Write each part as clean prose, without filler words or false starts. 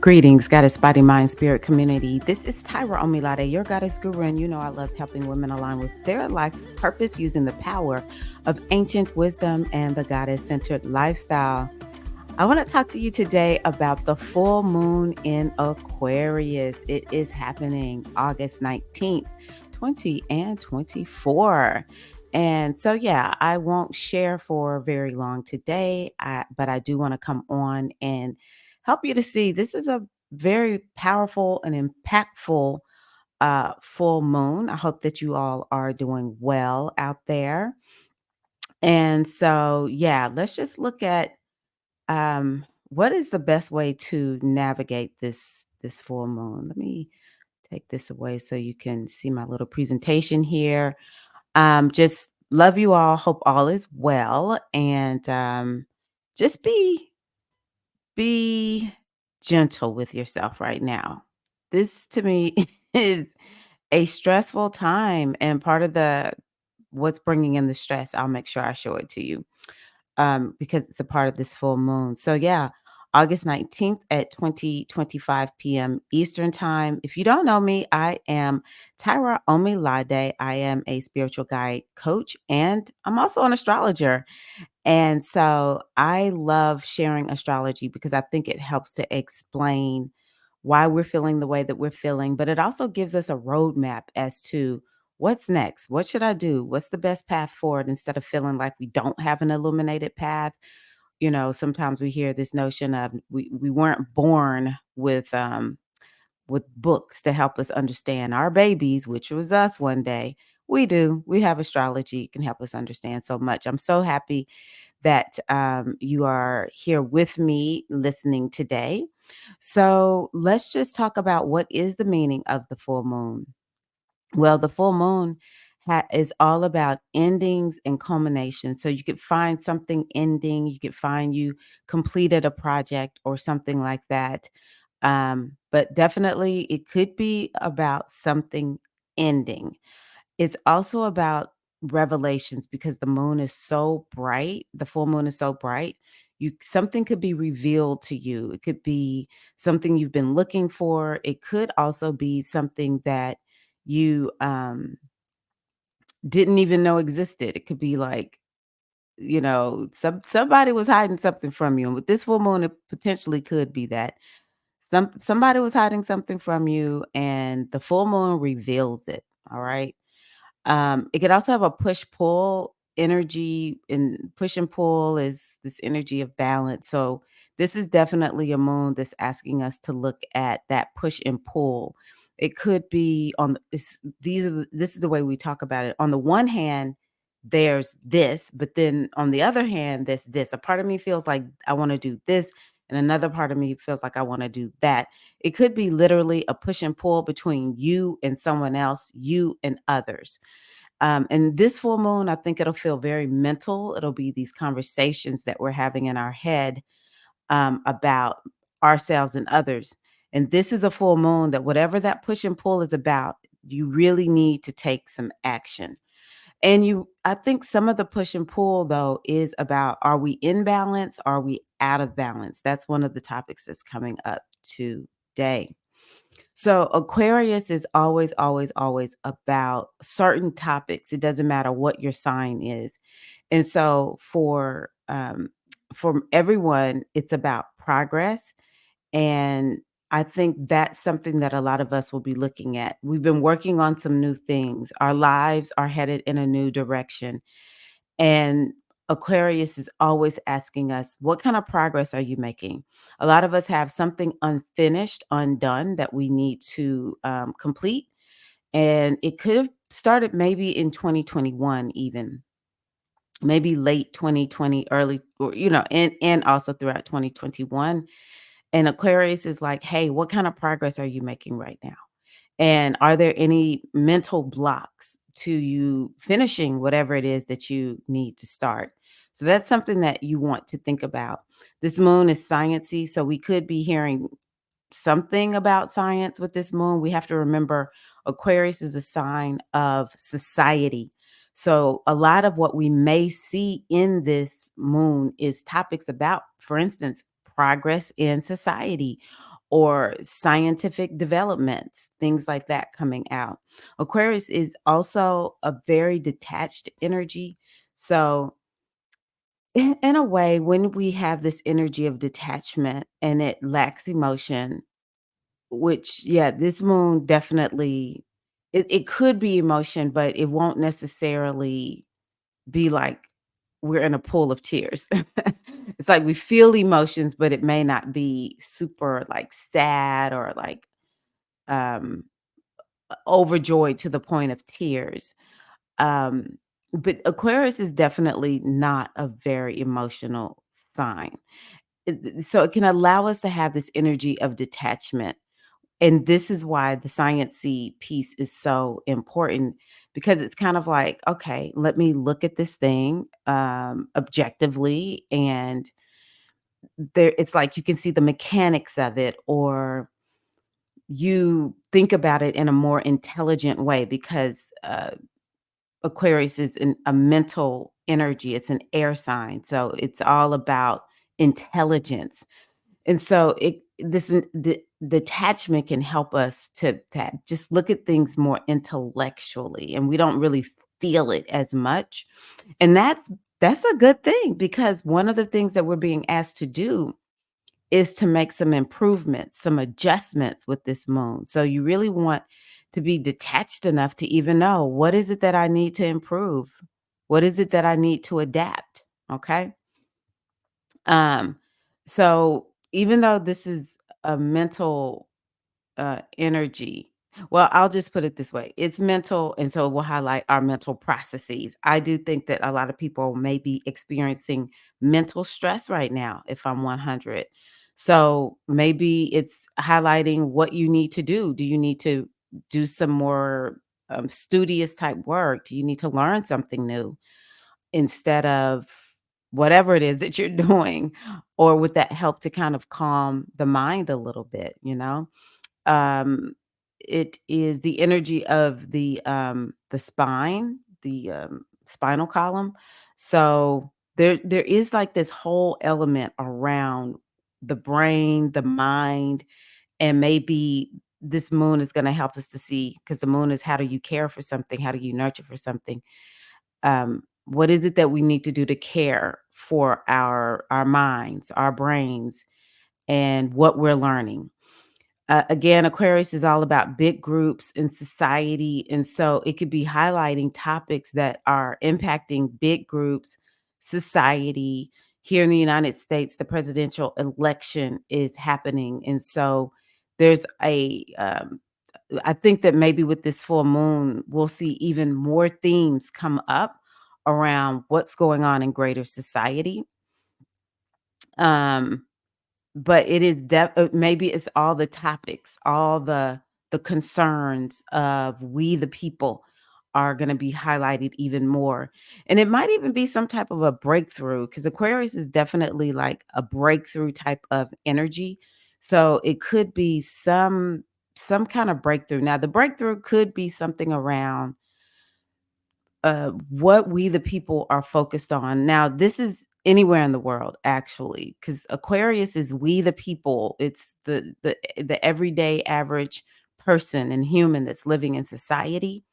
Greetings, Goddess Body Mind Spirit community. This is Tyra Omilade, your Goddess Guru, and you know I love helping women align with their life purpose using the power of ancient wisdom and the Goddess centered lifestyle. I want to talk to you today about the full moon in Aquarius. It is happening August 19th, 20 and 24. And so, yeah, I won't share for very long today, but I do want to come on and help you to see this is a very powerful and impactful full moon. I hope that you all are doing well out there. And so, yeah, let's just look at what is the best way to navigate this full moon? Let me take this away so you can see my little presentation here. Just love you all. Hope all is well, and just be gentle with yourself right now. This to me is a stressful time, and part of the what's bringing in the stress. I'll make sure I show it to you because it's a part of this full moon. So yeah, August 19th at 20:25 p.m. Eastern Time. If you don't know me, I am Tyra Omilade. I am a spiritual guide coach and I'm also an astrologer. And so I love sharing astrology because I think it helps to explain why we're feeling the way that we're feeling, but it also gives us a roadmap as to what's next. What should I do? What's the best path forward instead of feeling like we don't have an illuminated path? You know, sometimes we hear this notion of we weren't born with books to help us understand our babies, which was us one day. We do. We have astrology. It can help us understand so much. I'm so happy that you are here with me listening today. So let's just talk about what is the meaning of the full moon. Well, the full moon is all about endings and culmination. So you could find something ending, you could find you completed a project or something like that. But definitely it could be about something ending. It's also about revelations because the moon is so bright, the full moon is so bright. You something could be revealed to you. It could be something you've been looking for. It could also be something that you didn't even know existed. It could be like, somebody was hiding something from you. And with this full moon, it potentially could be that. Somebody was hiding something from you and the full moon reveals it. All right. It could also have a push-pull energy, and push and pull is this energy of balance. So this is definitely a moon that's asking us to look at that push and pull. It could be on this is the way we talk about it. On the one hand, there's this, but then on the other hand, there's this. A part of me feels like I want to do this, and another part of me feels like I want to do that. It could be literally a push and pull between you and someone else, you and others. And this full moon, I think it'll feel very mental. It'll be these conversations that we're having in our head about ourselves and others. And this is a full moon that whatever that push and pull is about, you really need to take some action. And I think some of the push and pull, though, is about are we in balance? Are we out of balance? That's one of the topics that's coming up today. So Aquarius is always, always, always about certain topics. It doesn't matter what your sign is. And so for everyone, it's about progress. And I think that's something that a lot of us will be looking at. We've been working on some new things. Our lives are headed in a new direction. And Aquarius is always asking us, what kind of progress are you making? A lot of us have something unfinished, undone that we need to complete. And it could have started maybe in 2021, even maybe late 2020, early, or, and also throughout 2021. And Aquarius is like, hey, what kind of progress are you making right now? And are there any mental blocks to you finishing whatever it is that you need to start? So that's something that you want to think about. This moon is sciencey, so we could be hearing something about science with this moon. We have to remember Aquarius is a sign of society. So a lot of what we may see in this moon is topics about, for instance, progress in society or scientific developments, things like that coming out. Aquarius is also a very detached energy. So, in a way, when we have this energy of detachment and it lacks emotion, which, yeah, this moon definitely, it could be emotion, but it won't necessarily be like we're in a pool of tears. It's like we feel emotions, but it may not be super like sad or like um overjoyed to the point of tears. Um but Aquarius is definitely not a very emotional sign. So it can allow us to have this energy of detachment. And this is why the sciencey piece is so important, because it's kind of like, okay, let me look at this thing objectively, and there it's like you can see the mechanics of it, or you think about it in a more intelligent way, because Aquarius is a mental energy. It's an air sign, so it's all about intelligence. And so it this n de detachment can help us to just look at things more intellectually, and we don't really feel it as much. And that's a good thing, because one of the things that we're being asked to do is to make some improvements, some adjustments with this moon. So you really want to be detached enough to even know, what is it that I need to improve? What is it that I need to adapt? Okay? Um, so even though this is a mental energy, well, I'll just put it this way. It's mental, and so it will highlight our mental processes. I do think that a lot of people may be experiencing mental stress right now, if I'm 100. So maybe it's highlighting what you need to do. Do you need to do some more studious type work? Do you need to learn something new, instead of whatever it is that you're doing? Or would that help to kind of calm the mind a little bit, you know? Um, it is the energy of the spine, the spinal column. So there is like this whole element around the brain, the mind, and maybe this moon is going to help us to see, because the moon is, how do you care for something? How do you nurture for something? What is it that we need to do to care for our minds, our brains, and what we're learning? Again, Aquarius is all about big groups in society. And so it could be highlighting topics that are impacting big groups, society. Here in the United States, the presidential election is happening. And so there's I think that maybe with this full moon, we'll see even more themes come up around what's going on in greater society. Um, but it is maybe it's all the topics, all the concerns of we the people are gonna be highlighted even more. And it might even be some type of a breakthrough, because Aquarius is definitely like a breakthrough type of energy. So it could be some kind of breakthrough. Now, the breakthrough could be something around what we the people are focused on. Now, this is anywhere in the world, actually, because Aquarius is we the people. It's the everyday average person and human that's living in society.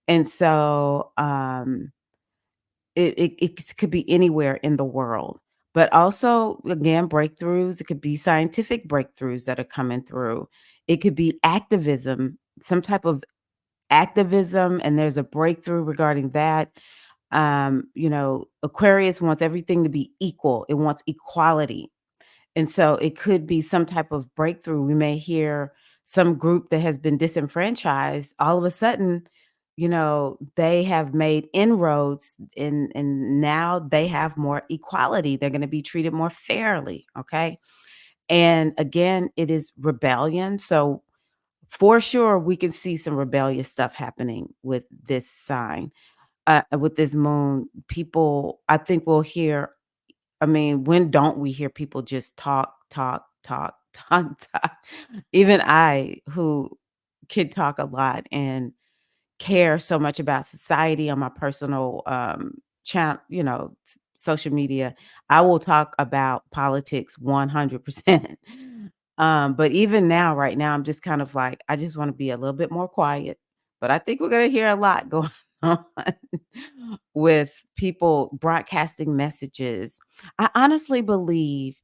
And so it could be anywhere in the world. But also, again, breakthroughs. It could be scientific breakthroughs that are coming through. It could be activism, some type of activism, and there's a breakthrough regarding that. Aquarius wants everything to be equal. It wants equality. And so it could be some type of breakthrough. We may hear some group that has been disenfranchised, all of a sudden, they have made inroads, and now they have more equality. They're going to be treated more fairly. Okay. And again, it is rebellion. So for sure, we can see some rebellious stuff happening with this sign, with this moon. People, I think we'll hear, I mean, when don't we hear people just talk, talk, talk, talk, talk? Even I, who can talk a lot and care so much about society on my personal social media, I will talk about politics 100%. But even now, right now, I'm just kind of like, I just want to be a little bit more quiet. But I think we're gonna hear a lot going on with people broadcasting messages. I honestly believe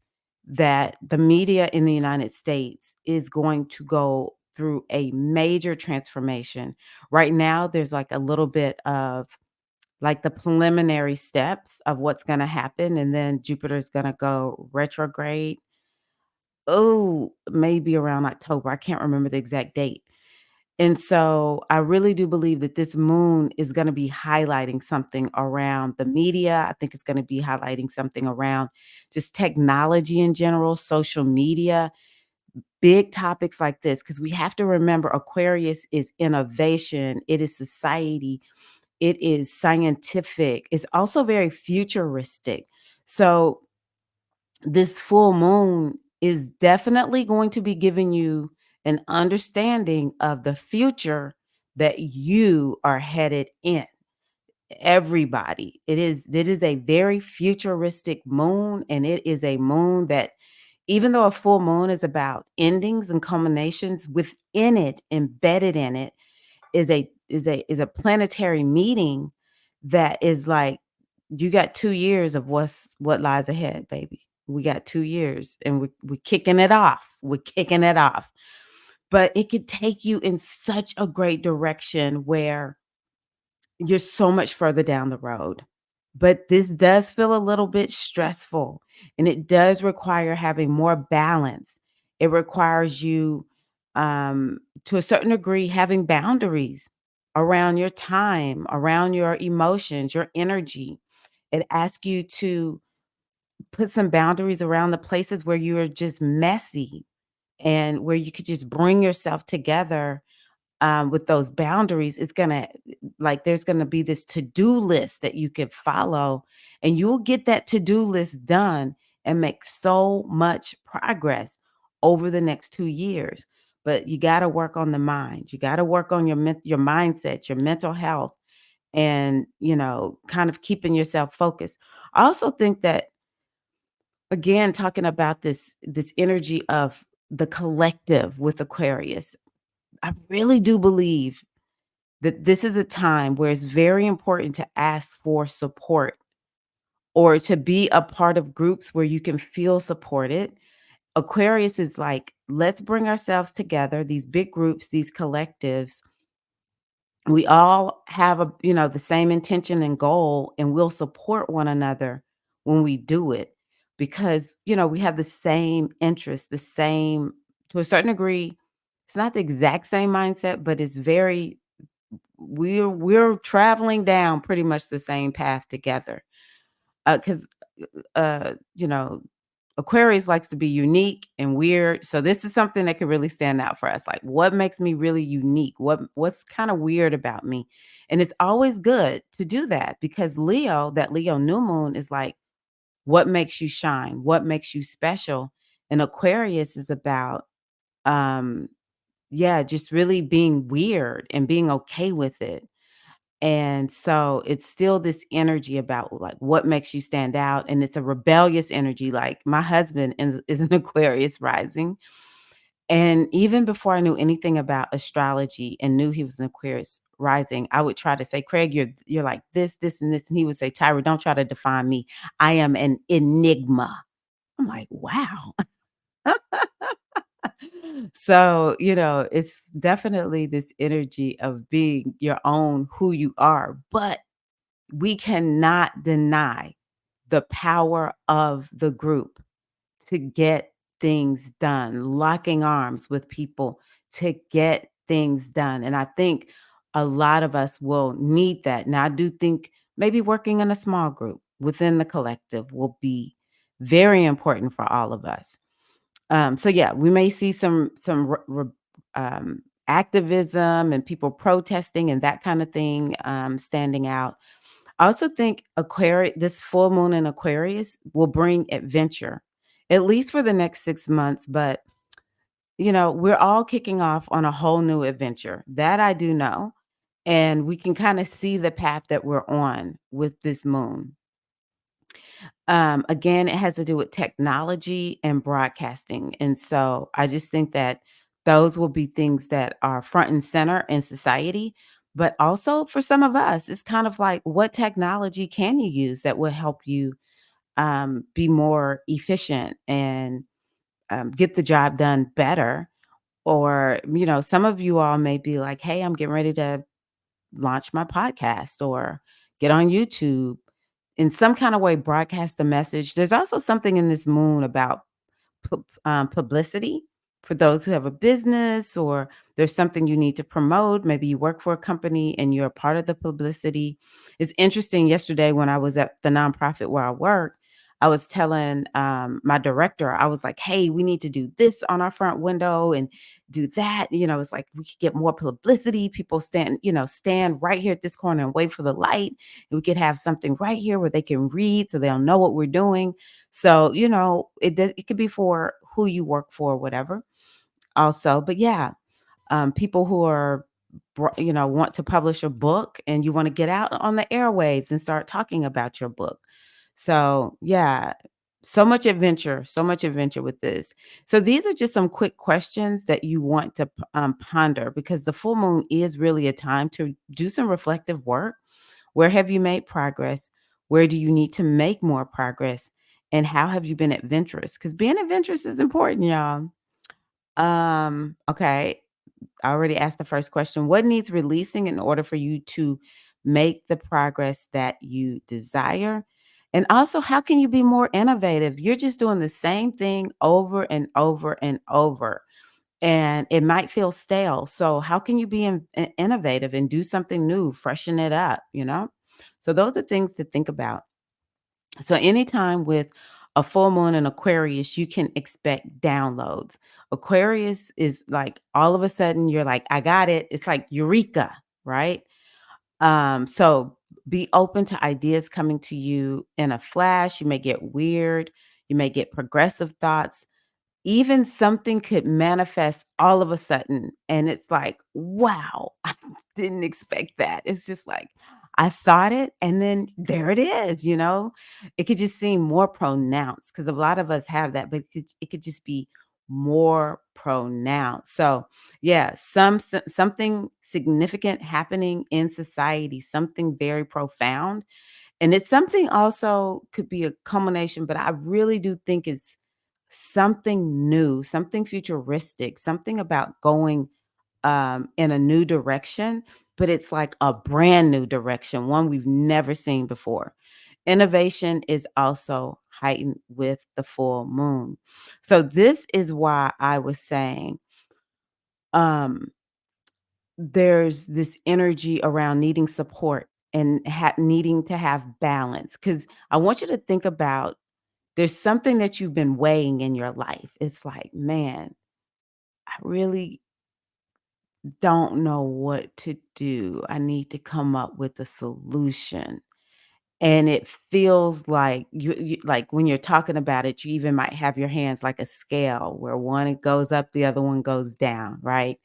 that the media in the United States is going to go through a major transformation. Right now, there's like a little bit of like the preliminary steps of what's gonna happen, and then Jupiter's gonna go retrograde. Oh, maybe around October. I can't remember the exact date. And so I really do believe that this moon is gonna be highlighting something around the media. I think it's gonna be highlighting something around just technology in general, social media, big topics like this, because we have to remember Aquarius is innovation, it is society, it is scientific, it's also very futuristic. So this full moon is definitely going to be giving you an understanding of the future that you are headed in. Everybody. It is a very futuristic moon, and it is a moon that, even though a full moon is about endings and culminations, within it, embedded in it, is a planetary meeting that is like, you got 2 years of what lies ahead, baby. We got 2 years, and we're kicking it off. We're kicking it off. But it could take you in such a great direction where you're so much further down the road. But this does feel a little bit stressful, and it does require having more balance. It requires you, to a certain degree, having boundaries around your time, around your emotions, your energy. It asks you to put some boundaries around the places where you are just messy and where you could just bring yourself together, with those boundaries. It's gonna, like, there's gonna be this to-do list that you could follow, and you'll get that to-do list done and make so much progress over the next 2 years. But you gotta work on the mind. You gotta work on your mindset, your mental health, and, kind of keeping yourself focused. I also think that, again, talking about this energy of the collective with Aquarius, I really do believe that this is a time where it's very important to ask for support or to be a part of groups where you can feel supported. Aquarius is like, let's bring ourselves together, these big groups, these collectives. We all have the same intention and goal, and we'll support one another when we do it because, we have the same interest, the same, to a certain degree. It's not the exact same mindset, but it's very, we're traveling down pretty much the same path together. Because you know, Aquarius likes to be unique and weird. So this is something that could really stand out for us. Like, what makes me really unique? What's kind of weird about me? And it's always good to do that because that Leo new moon is like, what makes you shine? What makes you special? And Aquarius is about, um yeah, just really being weird and being okay with it. And so it's still this energy about like what makes you stand out. And it's a rebellious energy. Like, my husband is an Aquarius rising. And even before I knew anything about astrology and knew he was an Aquarius rising, I would try to say, Craig, you're like this, and this. And he would say, Tyra, don't try to define me. I am an enigma. I'm like, wow. So, it's definitely this energy of being your own, who you are. But we cannot deny the power of the group to get things done, locking arms with people to get things done. And I think a lot of us will need that. Now, I do think maybe working in a small group within the collective will be very important for all of us. So yeah, we may see activism and people protesting and that kind of thing, standing out. I also think this full moon in Aquarius will bring adventure, at least for the next 6 months. But, we're all kicking off on a whole new adventure. That I do know. And we can kind of see the path that we're on with this moon. Again, it has to do with technology and broadcasting. And so I just think that those will be things that are front and center in society. But also for some of us, it's kind of like what technology can you use that will help you be more efficient and get the job done better? Or, some of you all may be like, hey, I'm getting ready to launch my podcast or get on YouTube in some kind of way broadcast a message. There's also something in this moon about publicity for those who have a business or there's something you need to promote. Maybe you work for a company and you're a part of the publicity. It's interesting. Yesterday, when I was at the nonprofit where I work, I was telling my director, I was like, hey, we need to do this on our front window and do that. It's like we could get more publicity. People stand right here at this corner and wait for the light. And we could have something right here where they can read so they'll know what we're doing. So, it could be for who you work for, whatever, also. But yeah, people who are, want to publish a book and you want to get out on the airwaves and start talking about your book. So, yeah, so much adventure with this. So, these are just some quick questions that you want to ponder because the full moon is really a time to do some reflective work. Where have you made progress? Where do you need to make more progress? And how have you been adventurous? Because being adventurous is important, y'all. Okay. I already asked the first question. What needs releasing in order for you to make the progress that you desire? And also, how can you be more innovative? You're just doing the same thing over and over and over, and it might feel stale. So, how can you be innovative and do something new, freshen it up, So, those are things to think about. So anytime with a full moon in Aquarius, you can expect downloads. Aquarius is like all of a sudden you're like, I got it. It's like eureka, right? So be open to ideas coming to you in a flash. You may get weird, you may get progressive thoughts, even something could manifest all of a sudden, and it's like, "Wow, I didn't expect that." It's just like, I thought it, and then there it is, you know? It could just seem more pronounced because a lot of us have that, but it could just be more pronounced. So, yeah, something significant happening in society, something very profound, and it's something also could be a culmination, but I really do think it's something new, something futuristic, something about going, in a new direction, but it's like a brand new direction, one we've never seen before. Innovation is also heightened with the full moon. So this is why I was saying, um, there's this energy around needing support and needing to have balance. Because I want you to think about there's something that you've been weighing in your life. It's like, man, I really don't know what to do. I need to come up with a solution. And it feels like like when you're talking about it, you even might have your hands like a scale where one it goes up, the other one goes down, right?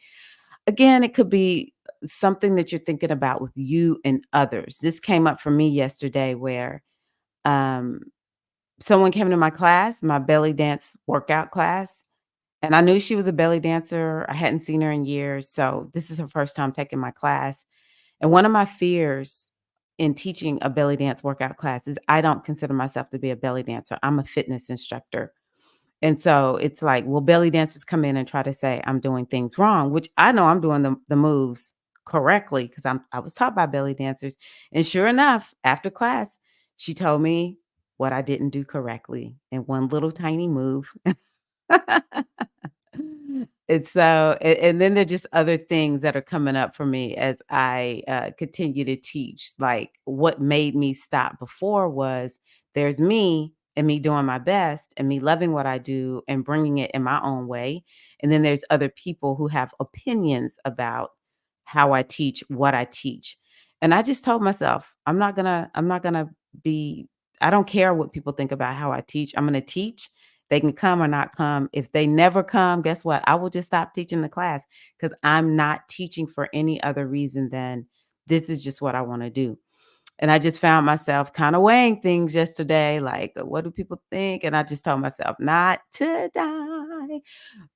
Again, it could be something that you're thinking about with you and others. This came up for me yesterday where um, someone came to my class, my belly dance workout class, and I knew she was a belly dancer. I hadn't seen her in years. So this is her first time taking my class. And one of my fears in teaching a belly dance workout class is I don't consider myself to be a belly dancer. I'm a fitness instructor. And so it's like, will belly dancers come in and try to say I'm doing things wrong, which I know I'm doing the moves correctly because I was taught by belly dancers. And sure enough, after class, she told me what I didn't do correctly in one little tiny move. It's so and then there's just other things that are coming up for me as I, continue to teach, like, what made me stop before was there's me and me doing my best and me loving what I do and bringing it in my own way, and then there's other people who have opinions about how I teach, what I teach, and I just told myself, I'm not gonna be I don't care what people think about how I teach, I'm gonna teach, they can come or not come. If they never come, guess what? I will just stop teaching the class because I'm not teaching for any other reason than this is just what I want to do. And I just found myself kind of weighing things yesterday, like, what do people think? And I just told myself, not to die.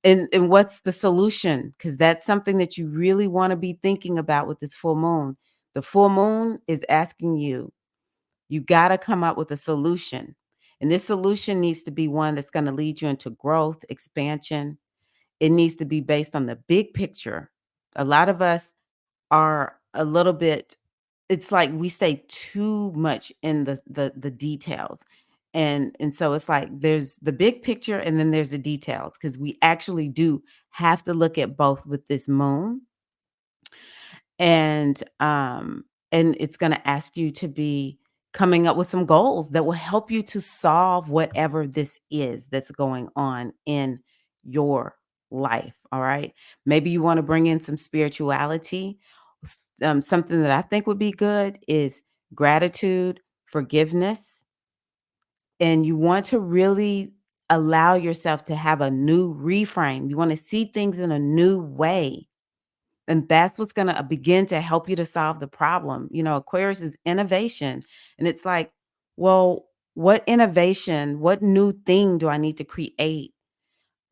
And what's the solution? Because that's something that you really want to be thinking about with this full moon. The full moon is asking you, you got to come up with a solution. And this solution needs to be one that's going to lead you into growth, expansion. It needs to be based on the big picture. A lot of us are a little bit, it's like we stay too much in the details. And so it's like there's the big picture and then there's the details, because we actually do have to look at both with this moon. And it's going to ask you to be coming up with some goals that will help you to solve whatever this is that's going on in your life. All right, maybe you want to bring in some spirituality. Something that I think would be good is gratitude, forgiveness, and you want to really allow yourself to have a new reframe. You want to see things in a new way, and that's what's gonna begin to help you to solve the problem. Aquarius is innovation. And it's like, well, what innovation, what new thing do I need to create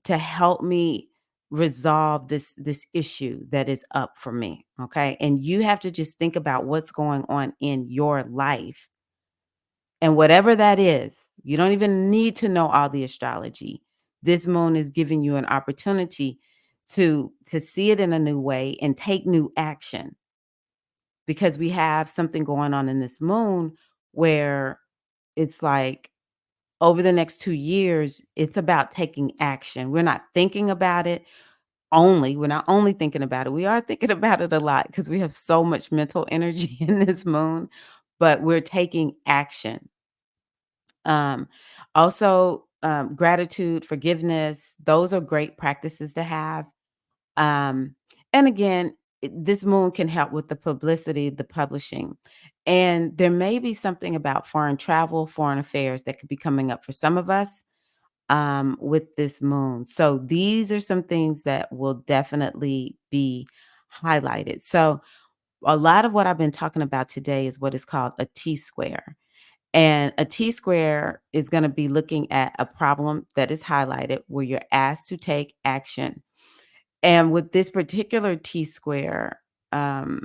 to help me resolve this issue that is up for me? Okay. And you have to just think about what's going on in your life. And whatever that is, you don't even need to know all the astrology. This moon is giving you an opportunity to see it in a new way and take new action, because we have something going on in this moon where it's like over the next 2 years, it's about taking action. We're not thinking about it only. We're not only thinking about it. We are thinking about it a lot because we have so much mental energy in this moon, but we're taking action. Um, Also, gratitude, forgiveness, those are great practices to have. Um, and again, this moon can help with the publicity, the publishing. And there may be something about foreign travel, foreign affairs that could be coming up for some of us with this moon. So these are some things that will definitely be highlighted. So a lot of what I've been talking about today is what is called a T square. And a T square is going to be looking at a problem that is highlighted where you're asked to take action. And with this particular T square, um,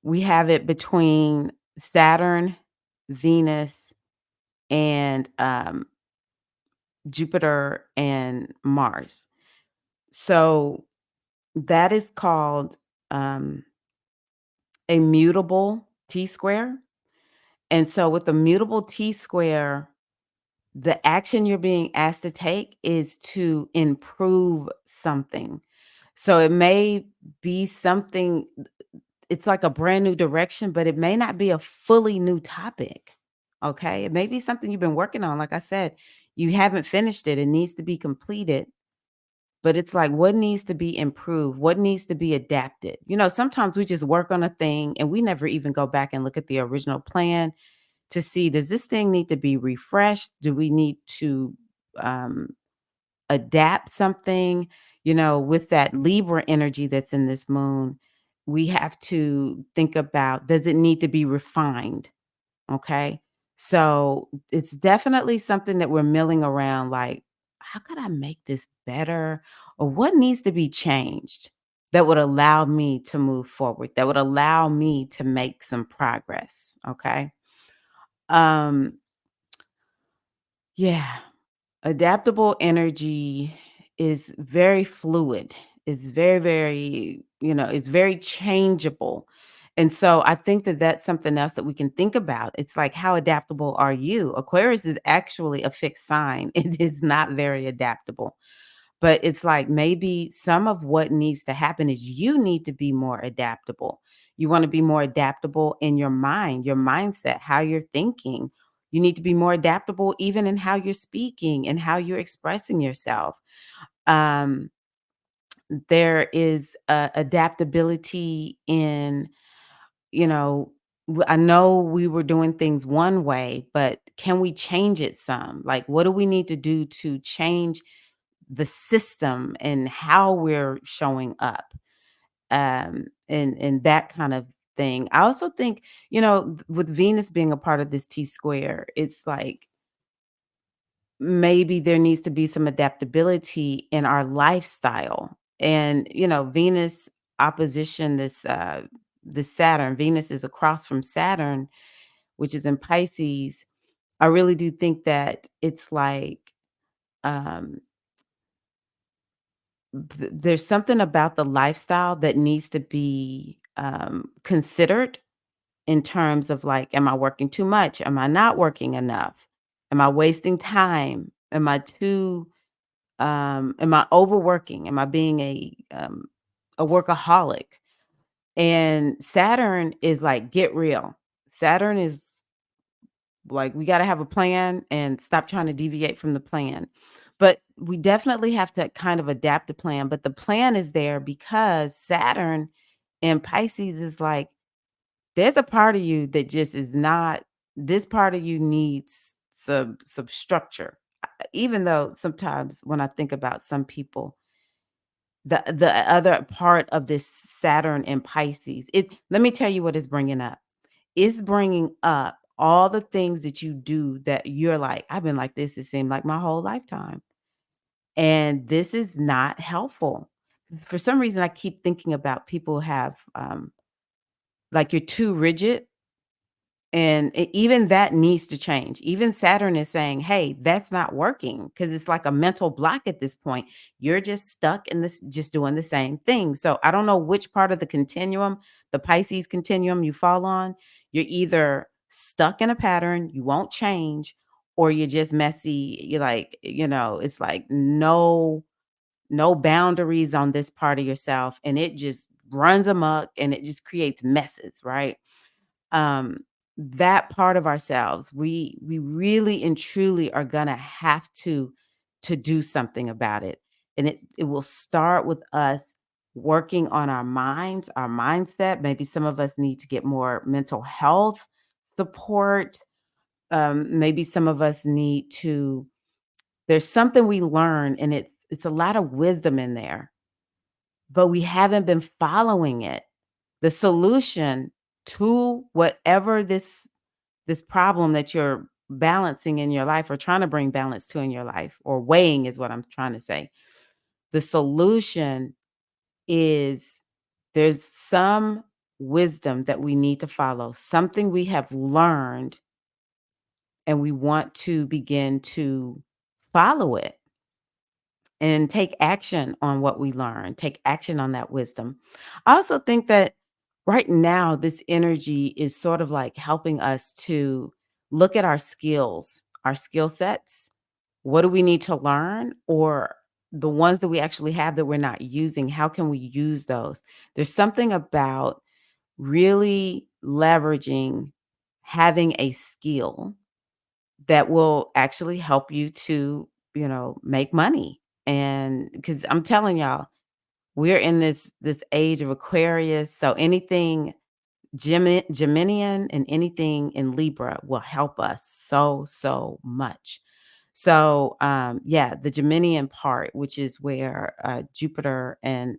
we have it between Saturn, Venus, and Jupiter and Mars. So that is called um, a mutable T square. And so with the mutable T square, the action you're being asked to take is to improve something. So it may be something, it's like a brand new direction, but it may not be a fully new topic. Okay. It may be something you've been working on. Like I said, you haven't finished it. It needs to be completed. But it's like, what needs to be improved? What needs to be adapted? Sometimes we just work on a thing and we never even go back and look at the original plan to see, does this thing need to be refreshed? Do we need to um, adapt something? With that Libra energy that's in this moon, we have to think about, does it need to be refined? Okay. So it's definitely something that we're milling around like, how could I make this better? Or what needs to be changed that would allow me to move forward, that would allow me to make some progress? Okay. Um, yeah. Adaptable energy is very fluid. It's very, very, it's very changeable. And so I think that that's something else that we can think about. It's like, how adaptable are you? Aquarius is actually a fixed sign. It is not very adaptable. But it's like maybe some of what needs to happen is you need to be more adaptable. You want to be more adaptable in your mind, your mindset, how you're thinking. You need to be more adaptable even in how you're speaking and how you're expressing yourself. Um, there is adaptability in, you know, I know we were doing things one way, but can we change it some? Like, what do we need to do to change the system and how we're showing up, and that kind of thing. I also think, with Venus being a part of this T square, it's like maybe there needs to be some adaptability in our lifestyle. And, Venus opposition this Saturn. Venus is across from Saturn, which is in Pisces. I really do think that it's like um there's something about the lifestyle that needs to be considered in terms of like, am I working too much? Am I not working enough? Am I wasting time? Am I overworking? Am I being a workaholic? And Saturn is like, get real. Saturn is like, we got to have a plan and stop trying to deviate from the plan. But we definitely have to kind of adapt the plan. But the plan is there because Saturn in Pisces is like, there's a part of you that just is not, this part of you needs some structure. Even though sometimes when I think about some people, the other part of this Saturn in Pisces, let me tell you what it's bringing up. It's bringing up all the things that you do that you're like, "I've been like this, it seemed like my whole lifetime." And this is not helpful. For some reason, I keep thinking about people who have, like, you're too rigid. And even that needs to change. Even Saturn is saying, "Hey, that's not working," because it's like a mental block at this point. You're just stuck in this, just doing the same thing. So I don't know which part of the continuum, the Pisces continuum, you fall on. You're either stuck in a pattern, you won't change, or you're just messy. You're like, it's like no boundaries on this part of yourself, and it just runs amok and it just creates messes, right? um that part of ourselves, we really and truly are gonna have to do something about it. And it will start with us working on our minds, our mindset. Maybe some of us need to get more mental health support. Maybe some of us need to, there's something we learn, and it's a lot of wisdom in there, but we haven't been following it. The solution to whatever this problem that you're balancing in your life, or trying to bring balance to in your life, or weighing is what I'm trying to say. The solution is, there's some wisdom that we need to follow, something we have learned, and we want to begin to follow it and take action on what we learn, take action on that wisdom. I also think that right now, this energy is sort of like helping us to look at our skills, our skill sets. What do we need to learn? Or the ones that we actually have that we're not using, how can we use those? There's something about really leveraging having a skill that will actually help you to, make money. And because I'm telling y'all, we're in this age of Aquarius, so anything Geminian and anything in Libra will help us so much. So, yeah, the Geminian part, which is where Jupiter and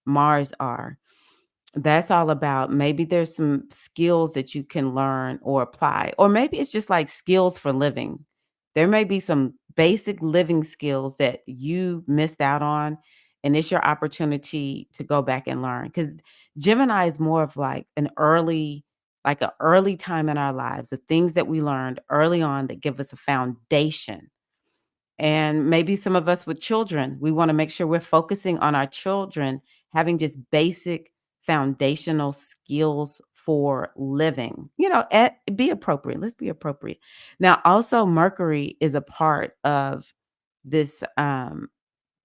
Mars are, that's all about, maybe there's some skills that you can learn or apply, or maybe it's just like skills for living. There may be some basic living skills that you missed out on, and it's your opportunity to go back and learn. Because Gemini is more of like an early time in our lives, the things that we learned early on that give us a foundation. And maybe some of us with children, we wanna make sure we're focusing on our children having just basic foundational skills for living. Be appropriate. Let's be appropriate. Now, also Mercury is a part of this,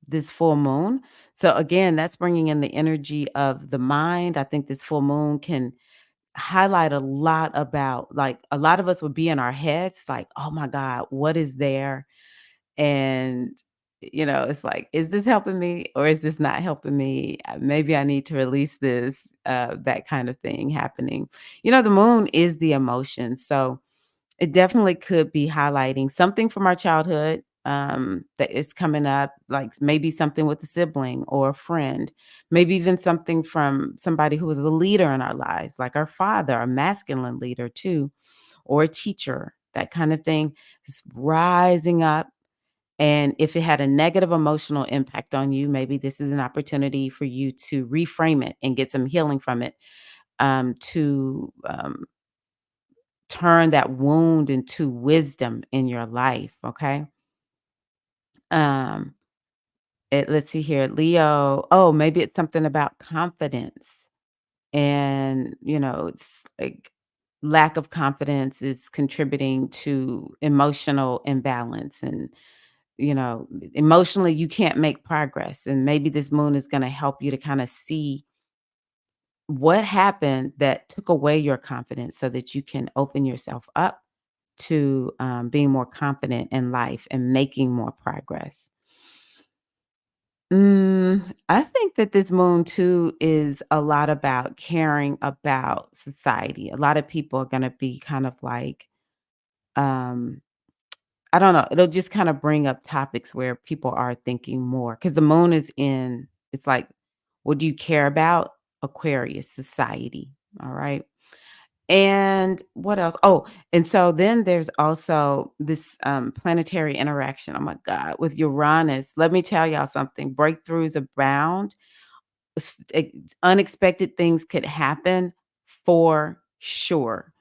this full moon. So again, that's bringing in the energy of the mind. I think this full moon can highlight a lot about, like, a lot of us would be in our heads like, "Oh my god, what is there?" And, it's like, "Is this helping me or is this not helping me? Maybe I need to release this," that kind of thing happening. The moon is the emotion, so it definitely could be highlighting something from our childhood, that is coming up, like maybe something with a sibling or a friend, maybe even something from somebody who was a leader in our lives, like our father, a masculine leader too, or a teacher, that kind of thing is rising up. And if it had a negative emotional impact on you, maybe this is an opportunity for you to reframe it and get some healing from it, to turn that wound into wisdom in your life. Okay. Um, let's see here, Leo. Oh, maybe it's something about confidence. And, it's like lack of confidence is contributing to emotional imbalance. And, emotionally, you can't make progress. And maybe this moon is going to help you to kind of see what happened that took away your confidence so that you can open yourself up to being more confident in life and making more progress. I think that this moon too is a lot about caring about society. A lot of people are gonna be kind of like, um, I don't know, it'll just kind of bring up topics where people are thinking more because the moon is in, it's like, what do you care about? Aquarius, society. All right. And what else? Oh, and so then there's also this planetary interaction. Oh my God, with Uranus. Let me tell y'all something. Breakthroughs abound. Unexpected things could happen for sure.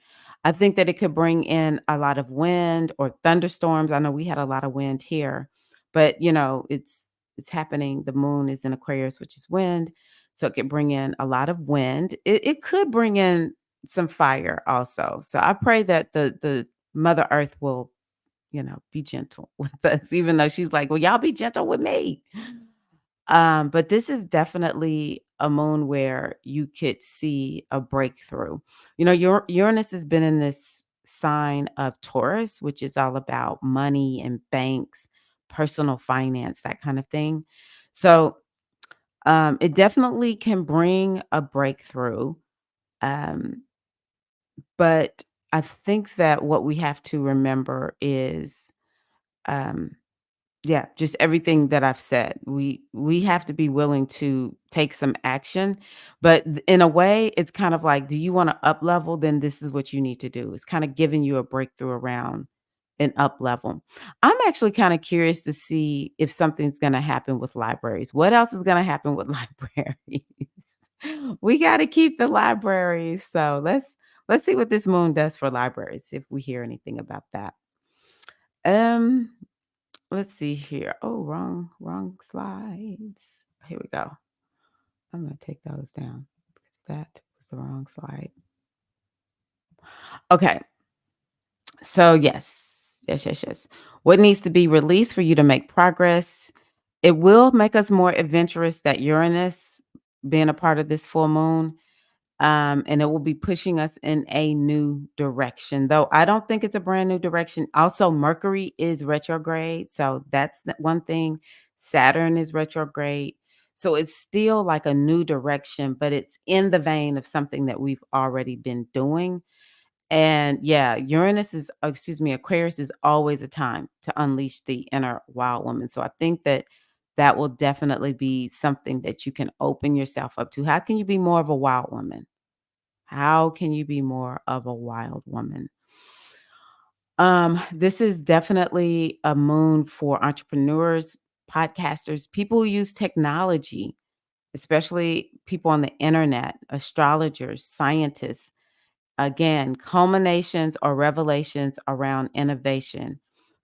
I think that it could bring in a lot of wind or thunderstorms. I know we had a lot of wind here, but it's happening. The moon is in Aquarius, which is wind, so it could bring in a lot of wind. It could bring in some fire also. So I pray that the Mother Earth will, be gentle with us, even though she's like, "Well, y'all be gentle with me." But this is definitely a moon where you could see a breakthrough. Uranus has been in this sign of Taurus, which is all about money and banks, personal finance, that kind of thing. So it definitely can bring a breakthrough. Um, but I think that what we have to remember is, um, yeah, just everything that I've said. We have to be willing to take some action, but in a way, it's kind of like, do you wanna up level? Then this is what you need to do. It's kinda giving you a breakthrough around an up level. I'm actually kinda curious to see if something's gonna happen with libraries. What else is gonna happen with libraries? We gotta keep the libraries, so let's see what this moon does for libraries, if we hear anything about that. Um Let's see here. Oh, wrong slides. Here we go. I'm gonna take those down. That was the wrong slide. Okay. So yes. What needs to be released for you to make progress? It will make us more adventurous, that Uranus being a part of this full moon. And it will be pushing us in a new direction, though I don't think it's a brand new direction. Also, Mercury is retrograde, so that's the one thing. Saturn is retrograde. So it's still like a new direction, but it's in the vein of something that we've already been doing. And yeah, Aquarius is always a time to unleash the inner wild woman. So I think that that will definitely be something that you can open yourself up to. How can you be more of a wild woman? How can you be more of a wild woman? This is definitely a moon for entrepreneurs, podcasters, people who use technology, especially people on the internet, astrologers, scientists. Again, culminations or revelations around innovation.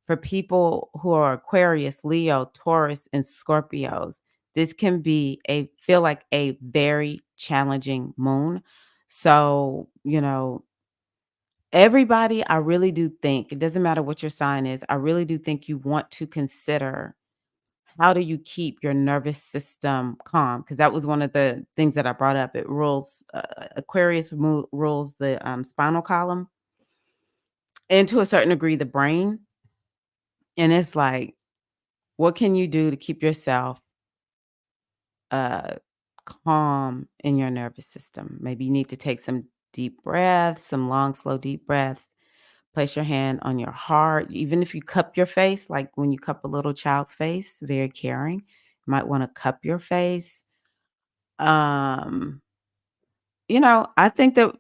For people who are Aquarius, Leo, Taurus, and Scorpios, this can be feel like a very challenging moon. So, everybody, I really do think, it doesn't matter what your sign is, I really do think you want to consider, how do you keep your nervous system calm? Because that was one of the things that I brought up. It rules, rules the spinal column, and to a certain degree, the brain. And it's like, what can you do to keep yourself uh, calm in your nervous system? Maybe you need to take some deep breaths, some long, slow, deep breaths. Place your hand on your heart. Even if you cup your face, like when you cup a little child's face, very caring. You might want to cup your face. Um, I think that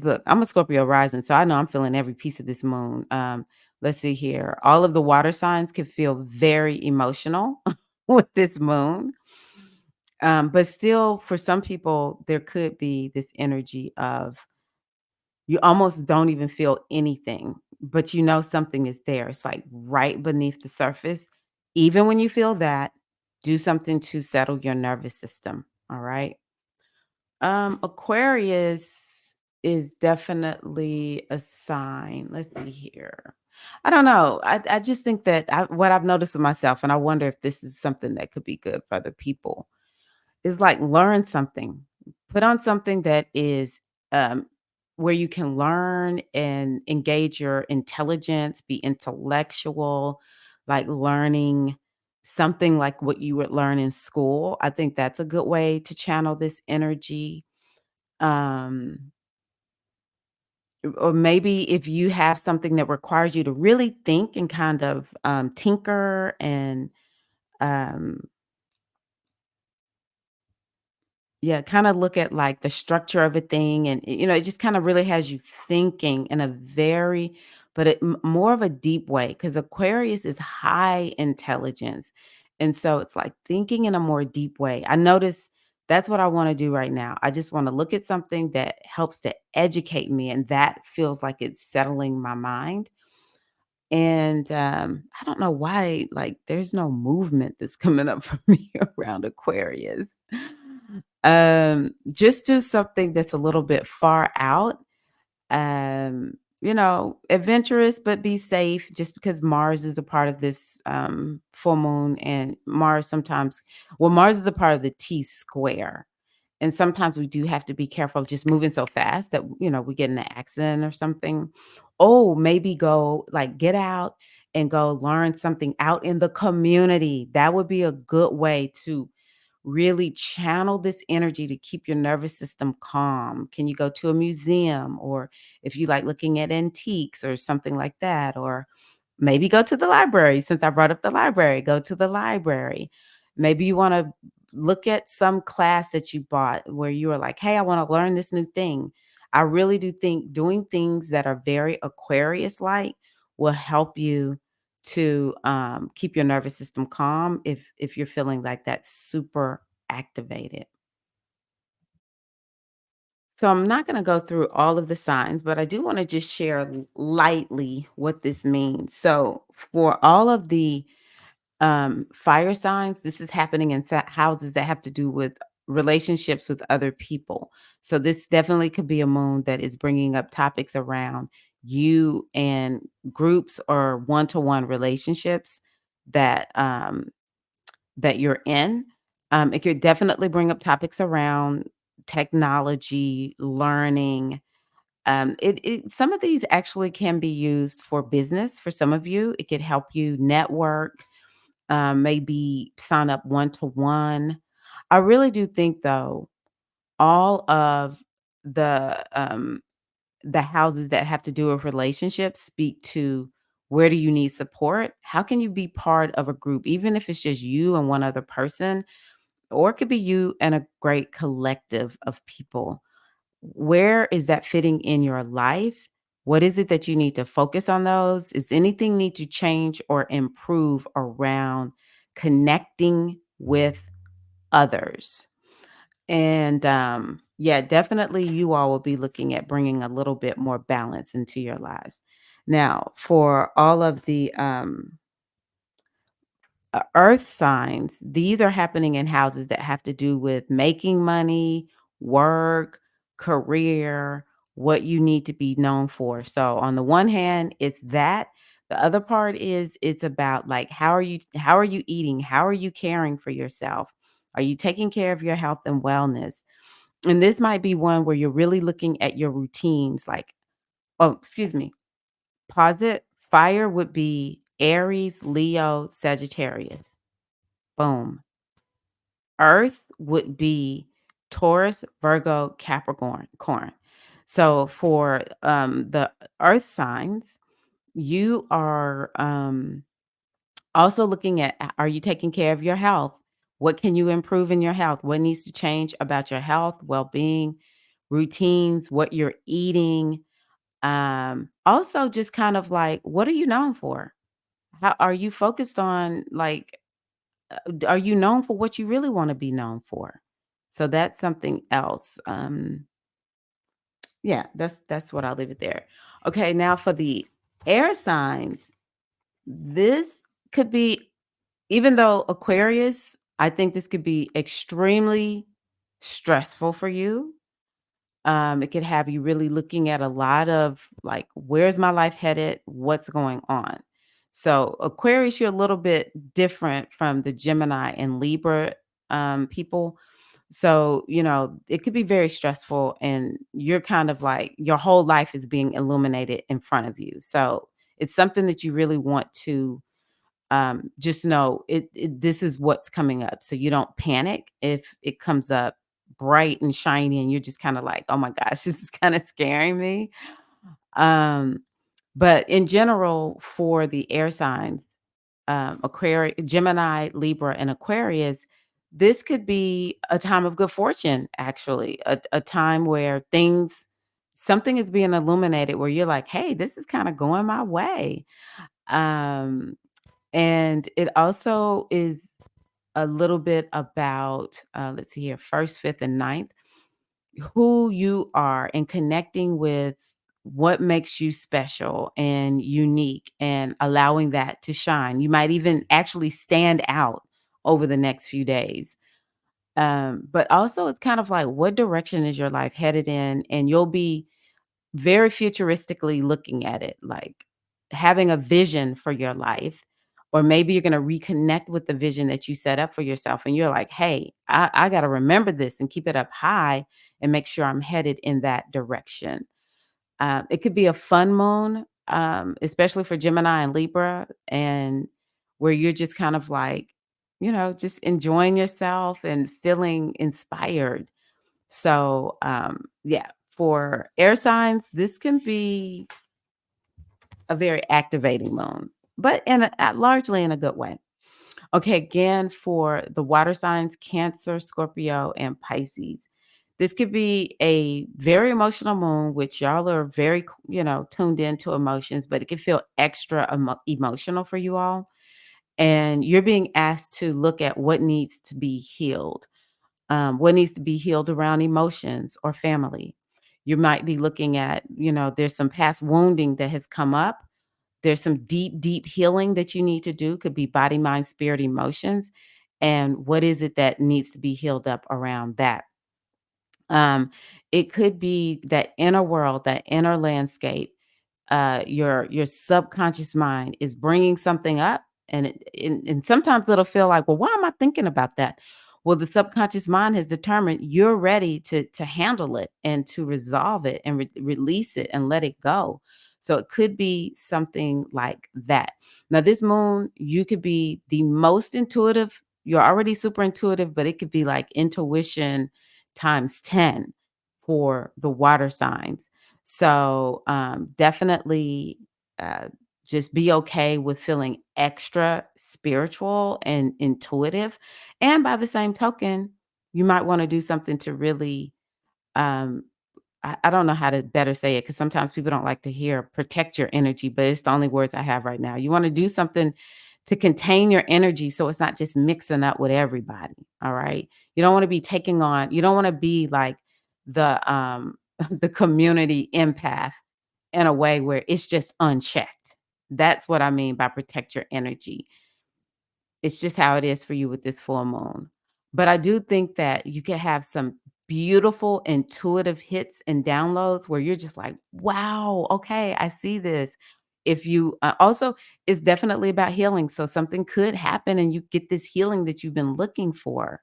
look, I'm a Scorpio rising, so I know I'm feeling every piece of this moon. Let's see here. All of the water signs can feel very emotional with this moon. But still, for some people, there could be this energy of you almost don't even feel anything, but you know something is there. It's like right beneath the surface. Even when you feel that, do something to settle your nervous system. All right. Aquarius is definitely a sign. Let's see here. I don't know. I just think that what I've noticed with myself, and I wonder if this is something that could be good for other people, is like learn something. Put on something that is um, where you can learn and engage your intelligence, be intellectual, like learning something like what you would learn in school. I think that's a good way to channel this energy. Um, or maybe if you have something that requires you to really think and kind of tinker and um, yeah, kinda look at, like, the structure of a thing, and, it just kinda really has you thinking in a very but more of a deep way, because Aquarius is high intelligence, and so it's, like, thinking in a more deep way. I notice that's what I wanna do right now. I just wanna look at something that helps to educate me, and that feels like it's settling my mind, and, I don't know why, like, there's no movement that's coming up for me around Aquarius. Just do something that's a little bit far out, adventurous, but be safe just because Mars is a part of this, full moon, and Mars is a part of the T square. And sometimes we do have to be careful of just moving so fast that, we get in an accident or something. Oh, maybe go like get out and go learn something out in the community. That would be a good way to really channel this energy to keep your nervous system calm. Can you go to a museum, or if you like looking at antiques or something like that, or maybe go to the library. Since I brought up the library, go to the library. Maybe you want to look at some class that you bought where you are like, hey, I want to learn this new thing. I really do think doing things that are very Aquarius like will help you to keep your nervous system calm if you're feeling like that's super activated. So I'm not going to go through all of the signs, but I do want to just share lightly what this means. So for all of the fire signs, this is happening in houses that have to do with relationships with other people. So this definitely could be a moon that is bringing up topics around you and groups or one-to-one relationships that that you're in. It could definitely bring up topics around technology, learning. Some of these actually can be used for business. For some of you, it could help you network, maybe sign up one to one. I really do think, though, all of the the houses that have to do with relationships speak to where do you need support? How can you be part of a group, even if it's just you and one other person, or it could be you and a great collective of people? Where is that fitting in your life? What is it that you need to focus on those? Is anything need to change or improve around connecting with others? And yeah, definitely you all will be looking at bringing a little bit more balance into your lives. Now, for all of the earth signs, these are happening in houses that have to do with making money, work, career, what you need to be known for. So on the one hand, it's that. The other part is it's about like how are you eating? How are you caring for yourself? Are you taking care of your health and wellness? And this might be one where you're really looking at your routines like, oh, excuse me, pause it. Fire would be Aries, Leo, Sagittarius. Boom. Earth would be Taurus, Virgo, Capricorn. Corn. So for the earth signs, You are also looking at, are you taking care of your health? What can you improve in your health? What needs to change about your health, well-being, routines, what you're eating? Also just kind of like, what are you known for? How are you focused on, like, are you known for what you really want to be known for? So that's something else. Yeah, that's what I'll leave it there. Okay, now for the air signs, this could be, even though Aquarius, I think this could be extremely stressful for you. It could have you really looking at a lot of, like, where's my life headed? What's going on? So Aquarius, you're a little bit different from the Gemini and Libra people. So, it could be very stressful, and you're kind of like your whole life is being illuminated in front of you. So it's something that you really want to just know this is what's coming up. So you don't panic if it comes up bright and shiny and you're just kind of like, oh my gosh, this is kind of scaring me. Um, but in general, for the air signs, Aquarius, Gemini, Libra, and Aquarius, this could be a time of good fortune, actually, a time where something is being illuminated where you're like, hey, this is kind of going my way. Um, and it also is a little bit about, let's see here, first, fifth, and ninth, who you are and connecting with what makes you special and unique and allowing that to shine. You might even actually stand out over the next few days. But also, it's kind of like, what direction is your life headed in? And you'll be very futuristically looking at it, like having a vision for your life, or maybe you're gonna reconnect with the vision that you set up for yourself, and you're like, "Hey, I gotta remember this and keep it up high and make sure I'm headed in that direction." It could be a fun moon, especially for Gemini and Libra, and where you're just kind of like, just enjoying yourself and feeling inspired. So, yeah, for air signs, this can be a very activating moon, but largely in a good way. Okay, again, for the water signs, Cancer, Scorpio, and Pisces, this could be a very emotional moon, which y'all are very, tuned into emotions, but it can feel extra emotional for you all. And you're being asked to look at what needs to be healed, what needs to be healed around emotions or family. You might be looking at, there's some past wounding that has come up. There's some deep, deep healing that you need to do. Could be body, mind, spirit, emotions. And what is it that needs to be healed up around that? Um, it could be that inner world, that inner landscape. Your subconscious mind is bringing something up, and and sometimes it'll feel like, well, why am I thinking about that? Well, the subconscious mind has determined you're ready to handle it and to resolve it and release it and let it go. So it could be something like that. Now, this moon, you could be the most intuitive. You're already super intuitive, but it could be like intuition times 10 for the water signs. So, definitely, uh, just be okay with feeling extra spiritual and intuitive. And by the same token, you might want to do something to really, um, I don't know how to better say it because sometimes people don't like to hear protect your energy, but it's the only words I have right now. You want to do something to contain your energy so it's not just mixing up with everybody. All right. You don't want to be taking on, you don't want to be like the the community empath in a way where it's just unchecked. That's what I mean by protect your energy. It's just how it is for you with this full moon. But I do think that you can have some beautiful intuitive hits and downloads where you're just like, wow, okay, I see this. If you also, it's definitely about healing. So something could happen and you get this healing that you've been looking for.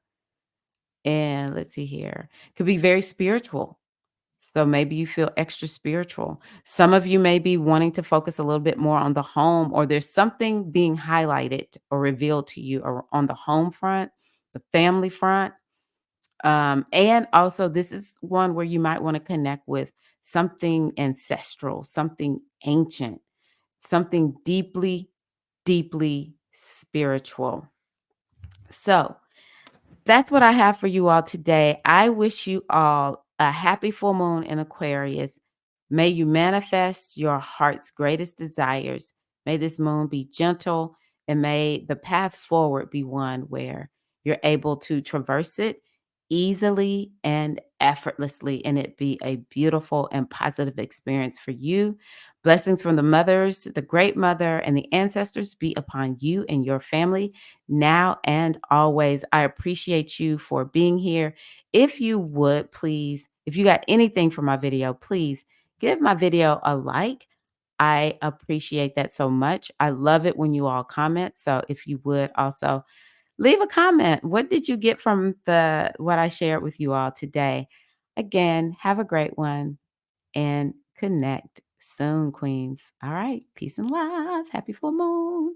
And let's see here, could be very spiritual. So maybe you feel extra spiritual. Some of you may be wanting to focus a little bit more on the home, or there's something being highlighted or revealed to you on the home front, the family front. And also, this is one where you might want to connect with something ancestral, something ancient. something deeply, deeply spiritual. So, that's what I have for you all today. I wish you all a happy full moon in Aquarius. May you manifest your heart's greatest desires. May this moon be gentle, and may the path forward be one where you're able to traverse it easily and effortlessly, and it be a beautiful and positive experience for you. Blessings from the mothers, the great mother, and the ancestors be upon you and your family now and always. I appreciate you for being here. If you would please, if you got anything from my video, please give my video a like. I appreciate that so much. I love it when you all comment. So if you would also leave a comment. What did you get from the what I shared with you all today? Again, have a great one and connect soon, queens. All right. Peace and love. Happy full moon.